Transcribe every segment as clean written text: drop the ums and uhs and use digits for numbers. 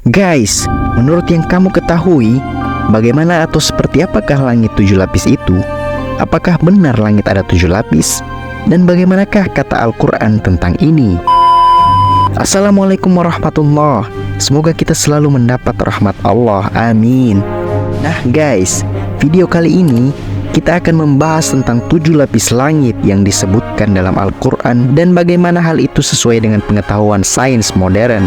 Guys, menurut yang kamu ketahui, bagaimana atau seperti apakah langit 7 lapis itu? Apakah benar langit ada 7 lapis? Dan bagaimanakah kata Al-Quran tentang ini? Assalamualaikum warahmatullahi. Semoga kita selalu mendapat rahmat Allah, amin. Nah guys, video kali ini kita akan membahas tentang 7 lapis langit yang disebutkan dalam Al-Quran dan bagaimana hal itu sesuai dengan pengetahuan sains modern.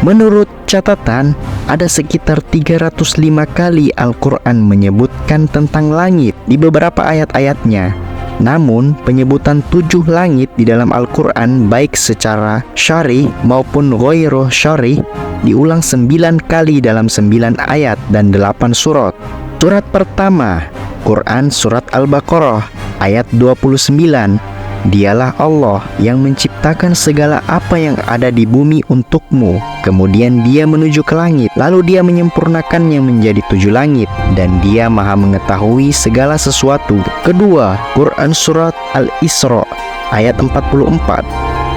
Menurut catatan, ada sekitar 305 kali Al-Quran menyebutkan tentang langit di beberapa ayat-ayatnya. Namun, penyebutan 7 langit di dalam Al-Quran baik secara syarih maupun ghairu syarih diulang 9 kali dalam 9 ayat dan 8 surat. Surat pertama, Quran Surat Al-Baqarah ayat 29. Dialah Allah yang menciptakan segala apa yang ada di bumi untukmu. Kemudian dia menuju ke langit, lalu dia menyempurnakannya menjadi 7 langit, dan dia maha mengetahui segala sesuatu. Kedua, Quran Surat Al-Isra ayat 44.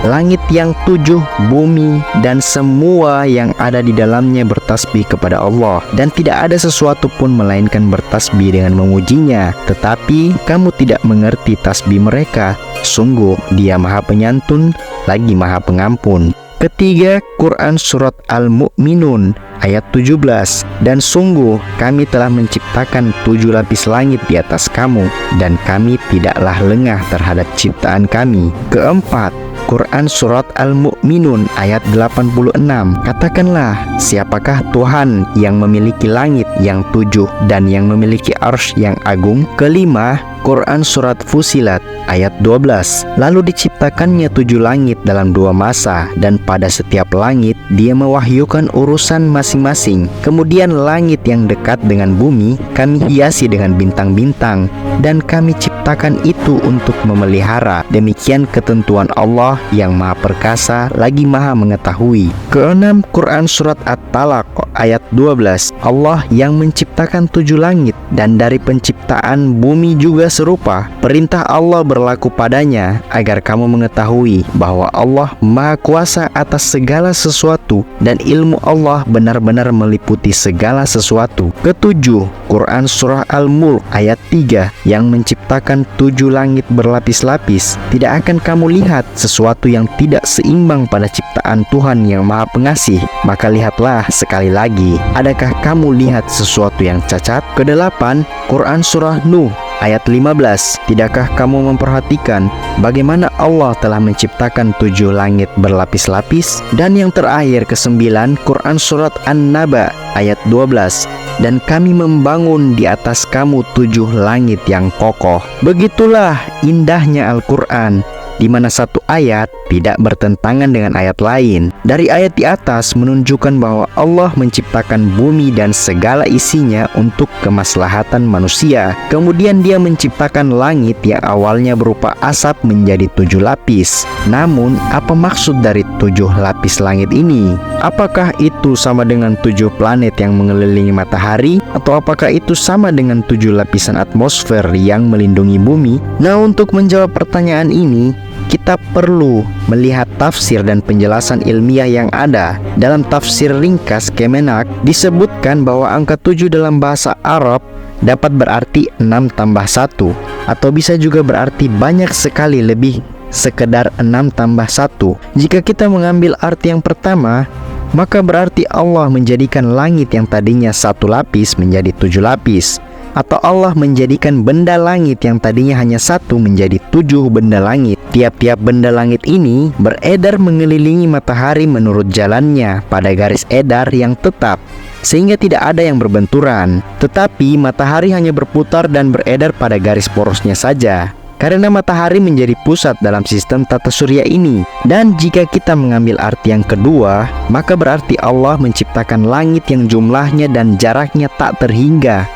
Langit yang 7, bumi, dan semua yang ada di dalamnya bertasbih kepada Allah, dan tidak ada sesuatu pun melainkan bertasbih dengan memujinya. Tetapi kamu tidak mengerti tasbih mereka. Sungguh dia maha penyantun lagi maha pengampun. Ketiga, Quran Surat Al-Mu'minun ayat 17. Dan sungguh kami telah menciptakan 7 lapis langit di atas kamu, dan kami tidaklah lengah terhadap ciptaan kami. Keempat, Quran Surat Al-Mu'minun ayat 86. Katakanlah, siapakah Tuhan yang memiliki langit yang 7 dan yang memiliki arsy yang agung? Kelima, Quran Surat Fusilat ayat 12. Lalu diciptakannya 7 langit dalam 2 masa, dan pada setiap langit dia mewahyukan urusan masing-masing. Kemudian langit yang dekat dengan bumi kami hiasi dengan bintang-bintang, dan kami ciptakan itu untuk memelihara. Demikian ketentuan Allah yang maha perkasa lagi maha mengetahui. Keenam, Quran Surat At-Talaq ayat 12. Allah yang menciptakan 7 langit, dan dari penciptaan bumi juga serupa. Perintah Allah berlaku padanya agar kamu mengetahui bahwa Allah maha kuasa atas segala sesuatu, dan ilmu Allah benar-benar meliputi segala sesuatu. Ketujuh, Quran Surah Al-Mulk ayat 3. Yang menciptakan 7 langit berlapis-lapis. Tidak akan kamu lihat sesuatu yang tidak seimbang pada ciptaan Tuhan yang maha pengasih. Maka lihatlah sekali lagi, adakah kamu lihat sesuatu yang cacat? Kedelapan, Quran Surah Nuh ayat 15. Tidakkah kamu memperhatikan bagaimana Allah telah menciptakan 7 langit berlapis-lapis? Dan yang terakhir, ke-9, Quran Surat An-Naba ayat 12. Dan kami membangun di atas kamu 7 langit yang kokoh. Begitulah indahnya Al-Quran, di mana satu ayat tidak bertentangan dengan ayat lain. Dari ayat di atas menunjukkan bahwa Allah menciptakan bumi dan segala isinya untuk kemaslahatan manusia. Kemudian dia menciptakan langit yang awalnya berupa asap menjadi 7 lapis. Namun, apa maksud dari 7 lapis langit ini? Apakah itu sama dengan 7 planet yang mengelilingi matahari? Atau apakah itu sama dengan 7 lapisan atmosfer yang melindungi bumi? Nah, untuk menjawab pertanyaan ini, kita perlu melihat tafsir dan penjelasan ilmiah yang ada. Dalam tafsir ringkas Kemenak disebutkan bahwa angka 7 dalam bahasa Arab dapat berarti 6 tambah 1, atau bisa juga berarti banyak sekali lebih sekedar 6 tambah 1. Jika kita mengambil arti yang pertama, maka berarti Allah menjadikan langit yang tadinya 1 lapis menjadi 7 lapis. Atau Allah menjadikan benda langit yang tadinya hanya 1 menjadi 7 benda langit. Tiap-tiap benda langit ini beredar mengelilingi matahari menurut jalannya pada garis edar yang tetap, sehingga tidak ada yang berbenturan. Tetapi matahari hanya berputar dan beredar pada garis porosnya saja, karena matahari menjadi pusat dalam sistem tata surya ini. Dan jika kita mengambil arti yang kedua, maka berarti Allah menciptakan langit yang jumlahnya dan jaraknya tak terhingga.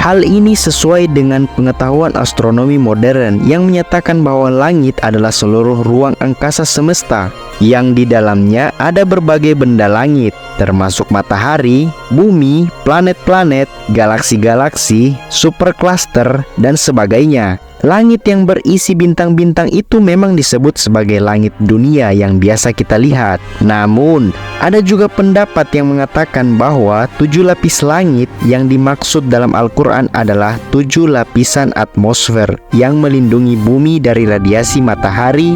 Hal ini sesuai dengan pengetahuan astronomi modern yang menyatakan bahwa langit adalah seluruh ruang angkasa semesta, yang di dalamnya ada berbagai benda langit, termasuk matahari, bumi, planet-planet, galaksi-galaksi, supercluster, dan sebagainya. Langit yang berisi bintang-bintang itu memang disebut sebagai langit dunia yang biasa kita lihat. Namun, ada juga pendapat yang mengatakan bahwa 7 lapis langit yang dimaksud dalam Al-Quran adalah 7 lapisan atmosfer yang melindungi bumi dari radiasi matahari,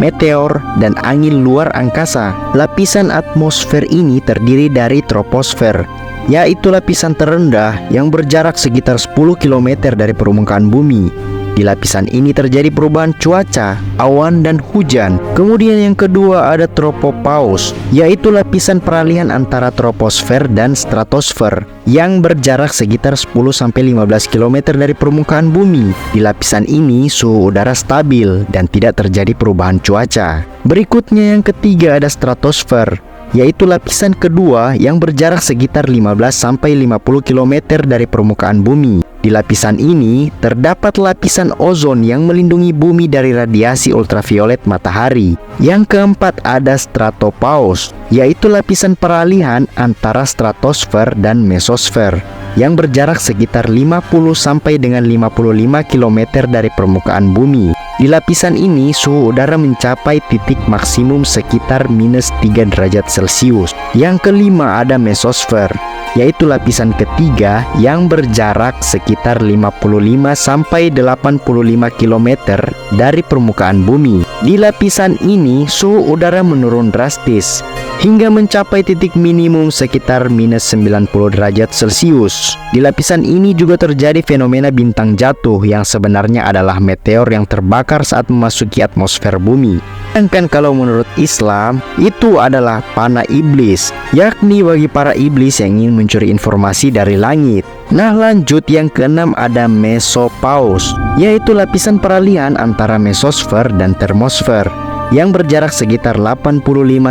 meteor, dan angin luar angkasa. Lapisan atmosfer ini terdiri dari troposfer, yaitu lapisan terendah yang berjarak sekitar 10 km dari permukaan bumi. Di lapisan ini terjadi perubahan cuaca, awan, dan hujan. Kemudian yang kedua ada tropopaus, yaitu lapisan peralihan antara troposfer dan stratosfer yang berjarak sekitar 10-15 km dari permukaan bumi. Di lapisan ini suhu udara stabil dan tidak terjadi perubahan cuaca. Berikutnya yang ketiga ada stratosfer, yaitu lapisan kedua yang berjarak sekitar 15-50 km dari permukaan bumi. Di lapisan ini terdapat lapisan ozon yang melindungi bumi dari radiasi ultraviolet matahari. Yang keempat ada stratopaus, yaitu lapisan peralihan antara stratosfer dan mesosfer yang berjarak sekitar 50 sampai dengan 55 km dari permukaan bumi. Di lapisan ini suhu udara mencapai titik maksimum sekitar -3 derajat Celcius. Yang kelima ada mesosfer, yaitu lapisan ketiga yang berjarak sekitar 55 sampai 85 km dari permukaan bumi. Di lapisan ini suhu udara menurun drastis hingga mencapai titik minimum sekitar -90 derajat Celcius. Di lapisan ini juga terjadi fenomena bintang jatuh yang sebenarnya adalah meteor yang terbakar saat memasuki atmosfer bumi. Sedangkan kalau menurut Islam, itu adalah panah iblis, yakni bagi para iblis yang ingin mencuri informasi dari langit. Nah lanjut, yang keenam ada mesopaus, yaitu lapisan peralihan antara mesosfer dan termosfer yang berjarak sekitar 85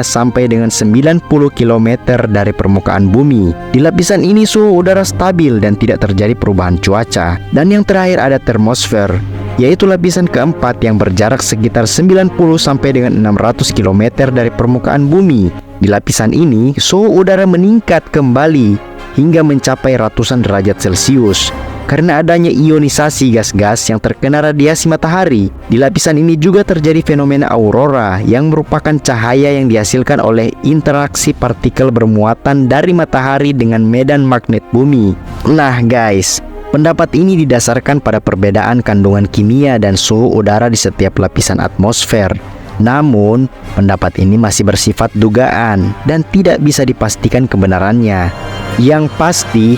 sampai dengan 90 km dari permukaan bumi. Di lapisan ini suhu udara stabil dan tidak terjadi perubahan cuaca. Dan yang terakhir ada termosfer, yaitu lapisan keempat yang berjarak sekitar 90 sampai dengan 600 km dari permukaan bumi. Di lapisan ini suhu udara meningkat kembali hingga mencapai ratusan derajat Celcius karena adanya ionisasi gas-gas yang terkena radiasi matahari. Di lapisan ini juga terjadi fenomena aurora yang merupakan cahaya yang dihasilkan oleh interaksi partikel bermuatan dari matahari dengan medan magnet bumi. Nah guys, pendapat ini didasarkan pada perbedaan kandungan kimia dan suhu udara di setiap lapisan atmosfer. Namun, pendapat ini masih bersifat dugaan dan tidak bisa dipastikan kebenarannya. Yang pasti,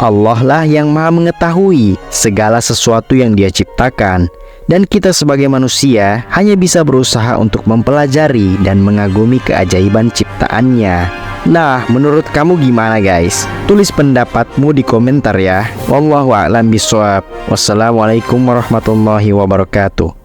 Allah lah yang maha mengetahui segala sesuatu yang Dia ciptakan, dan kita sebagai manusia hanya bisa berusaha untuk mempelajari dan mengagumi keajaiban ciptaannya. Nah, menurut kamu gimana guys? Tulis pendapatmu di komentar ya. Wallahu a'lam bishawab. Wassalamualaikum warahmatullahi wabarakatuh.